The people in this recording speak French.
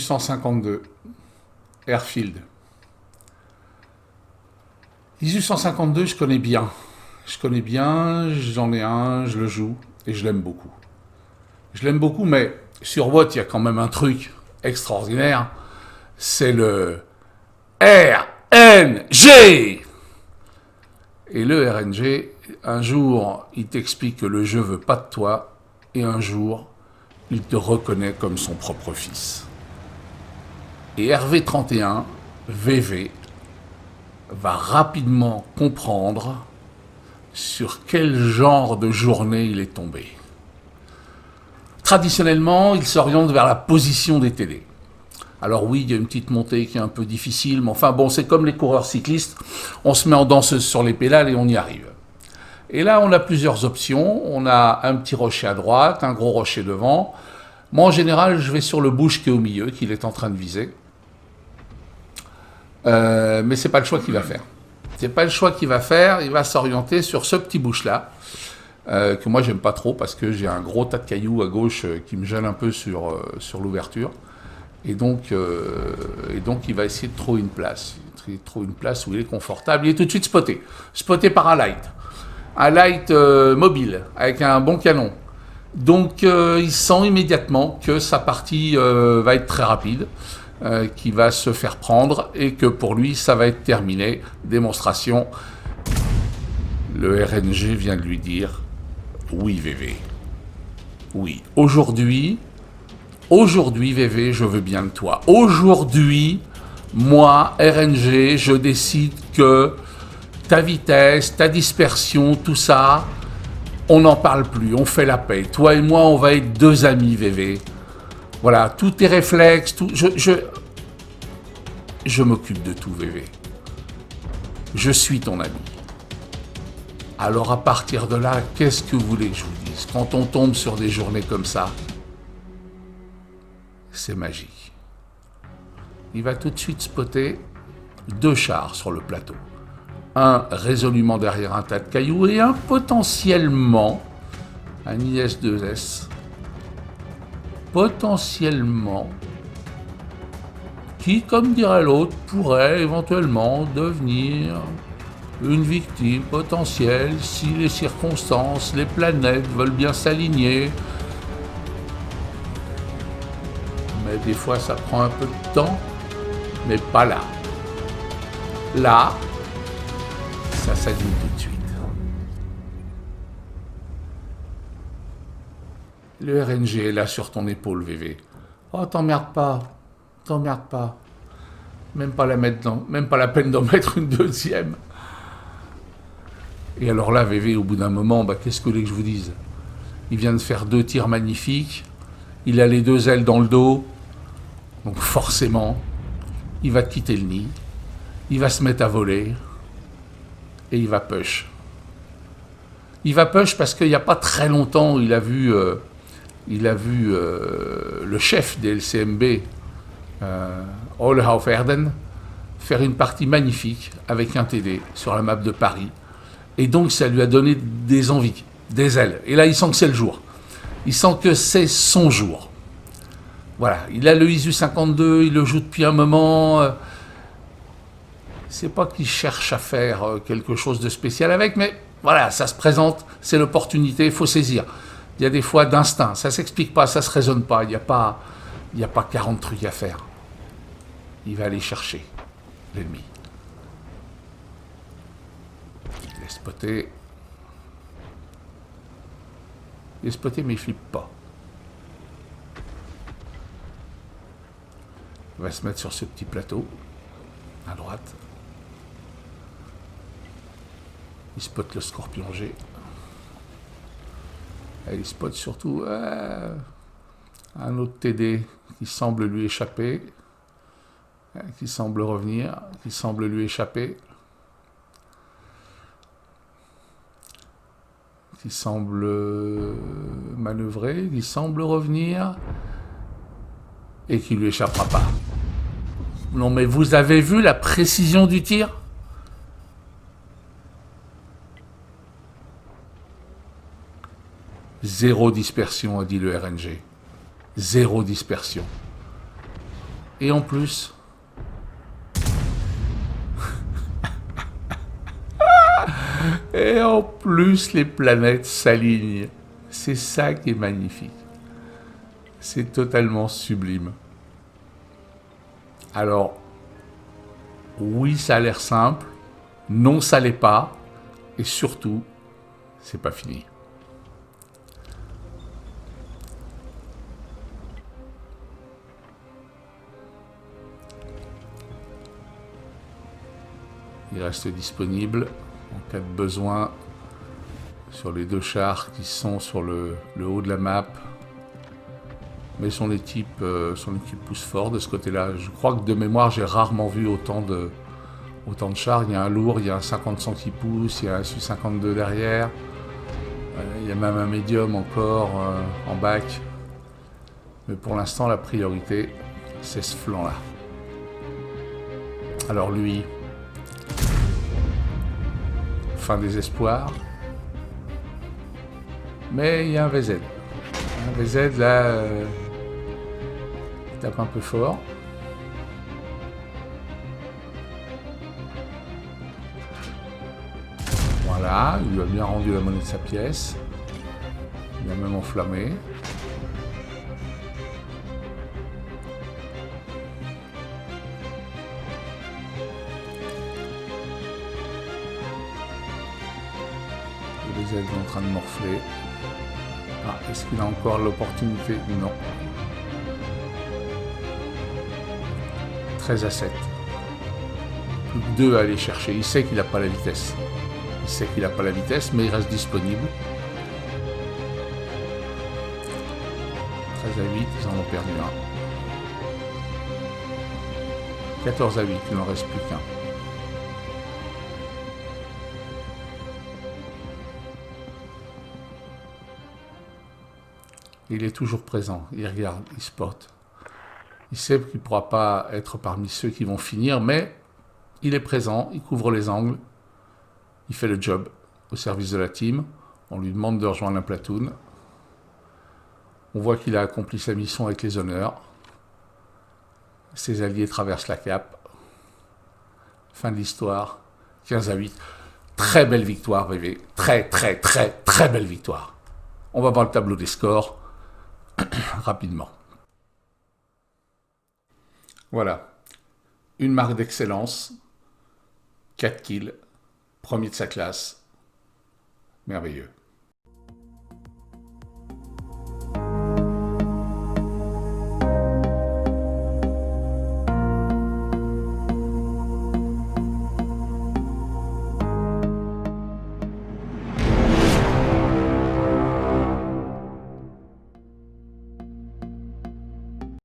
1852, Airfield. 1852, je connais bien. J'en ai un, je le joue, et je l'aime beaucoup. Je l'aime beaucoup, mais sur Watt, il y a quand même un truc extraordinaire. C'est le RNG. Et le RNG, un jour, il t'explique que le jeu veut pas de toi, et un jour, il te reconnaît comme son propre fils. Et Hervé 31, VV, va rapidement comprendre sur quel genre de journée il est tombé. Traditionnellement, il s'oriente vers la position des TD. Alors oui, il y a une petite montée qui est un peu difficile, mais enfin bon, c'est comme les coureurs cyclistes, on se met en danseuse sur les pédales et on y arrive. Et là, on a plusieurs options. On a un petit rocher à droite, un gros rocher devant. Moi, en général, je vais sur le bush qui est au milieu, qu'il est en train de viser. Mais c'est pas le choix qu'il va faire. C'est pas le choix qu'il va faire. Il va s'orienter sur ce petit bush-là, que moi, j'aime pas trop parce que j'ai un gros tas de cailloux à gauche qui me gêne un peu sur l'ouverture. Et donc, il va essayer de trouver une place. Il trouve une place où il est confortable. Il est tout de suite spoté. Spoté par un light. Un light mobile, avec un bon canon. Donc, il sent immédiatement que sa partie va être très rapide, qu'il va se faire prendre, et que pour lui, ça va être terminé. Démonstration. Le RNG vient de lui dire « Oui, VV. Oui. Aujourd'hui, VV, je veux bien de toi. Aujourd'hui, moi, RNG, je décide que ta vitesse, ta dispersion, tout ça, on n'en parle plus, on fait la paix. Toi et moi, on va être deux amis, VV. Voilà, tous tes réflexes, tout. Je m'occupe de tout, VV. Je suis ton ami. Alors à partir de là, qu'est-ce que vous voulez que je vous dise? Quand on tombe sur des journées comme ça, c'est magique. Il va tout de suite spotter deux chars sur le plateau. Un résolument derrière un tas de cailloux et un potentiellement un IS-2S. Potentiellement, qui, comme dirait l'autre, pourrait éventuellement devenir une victime potentielle si les circonstances, les planètes veulent bien s'aligner. Mais des fois, ça prend un peu de temps, mais pas là. Là, ça s'aligne tout de suite. Le RNG est là sur ton épaule, VV. Oh, t'emmerde pas. Même pas la peine d'en mettre une deuxième. Et alors là, VV, au bout d'un moment, qu'est-ce que vous voulez que je vous dise? Il vient de faire deux tirs magnifiques. Il a les deux ailes dans le dos. Donc forcément, il va quitter le nid. Il va se mettre à voler. Et il va push. Il va push parce qu'il n'y a pas très longtemps, il a vu le chef des LCMB, Ole Erden, faire une partie magnifique avec un TD sur la map de Paris. Et donc ça lui a donné des envies, des ailes. Et là, il sent que c'est le jour. Il sent que c'est son jour. Voilà, il a le ISU 52, il le joue depuis un moment. C'est pas qu'il cherche à faire quelque chose de spécial avec, mais voilà, ça se présente, c'est l'opportunité, il faut saisir. Il y a des fois d'instinct, ça s'explique pas, ça se raisonne pas, il n'y a pas 40 trucs à faire. Il va aller chercher l'ennemi. Il est spoté. Il est spoté, mais il flippe pas. Il va se mettre sur ce petit plateau, à droite. Il spot le Scorpion G. Et il spot surtout un autre TD qui semble lui échapper, qui semble revenir, qui semble lui échapper, qui semble manœuvrer, qui semble revenir et qui lui échappera pas. Non mais vous avez vu la précision du tir ? Zéro dispersion, a dit le RNG. Zéro dispersion. Et en plus, les planètes s'alignent. C'est ça qui est magnifique. C'est totalement sublime. Alors, oui, ça a l'air simple. Non, ça l'est pas. Et surtout, c'est pas fini. Il reste disponible en cas de besoin sur les 2 chars qui sont sur le haut de la map. Mais son équipe pousse fort de ce côté-là. Je crois que de mémoire, j'ai rarement vu autant de chars. Il y a un lourd, il y a un 50-100 qui pousse, il y a un Su-52 derrière. Il y a même un médium encore en bac. Mais pour l'instant, la priorité, c'est ce flanc-là. Alors lui, fin des espoirs. Mais il y a un VZ. Un VZ là, il tape un peu fort. Voilà, il lui a bien rendu la monnaie de sa pièce. Il a même enflammé. Le VZ est en train de morfler. Ah, est-ce qu'il a encore l'opportunité? Non. 13 à 7. Plus que 2 à aller chercher. Il sait qu'il n'a pas la vitesse. Il sait qu'il n'a pas la vitesse, mais il reste disponible. 13 à 8, ils en ont perdu un. 14 à 8, il n'en reste plus qu'un. Il est toujours présent, il regarde, il spot. Il sait qu'il ne pourra pas être parmi ceux qui vont finir, mais il est présent, il couvre les angles, il fait le job au service de la team. On lui demande de rejoindre la platoon. On voit qu'il a accompli sa mission avec les honneurs. Ses alliés traversent la cape. Fin de l'histoire, 15 à 8. Très belle victoire, VV. Très belle victoire. On va voir le tableau des scores rapidement. Voilà. Une marque d'excellence. 4 kills. Premier de sa classe. Merveilleux.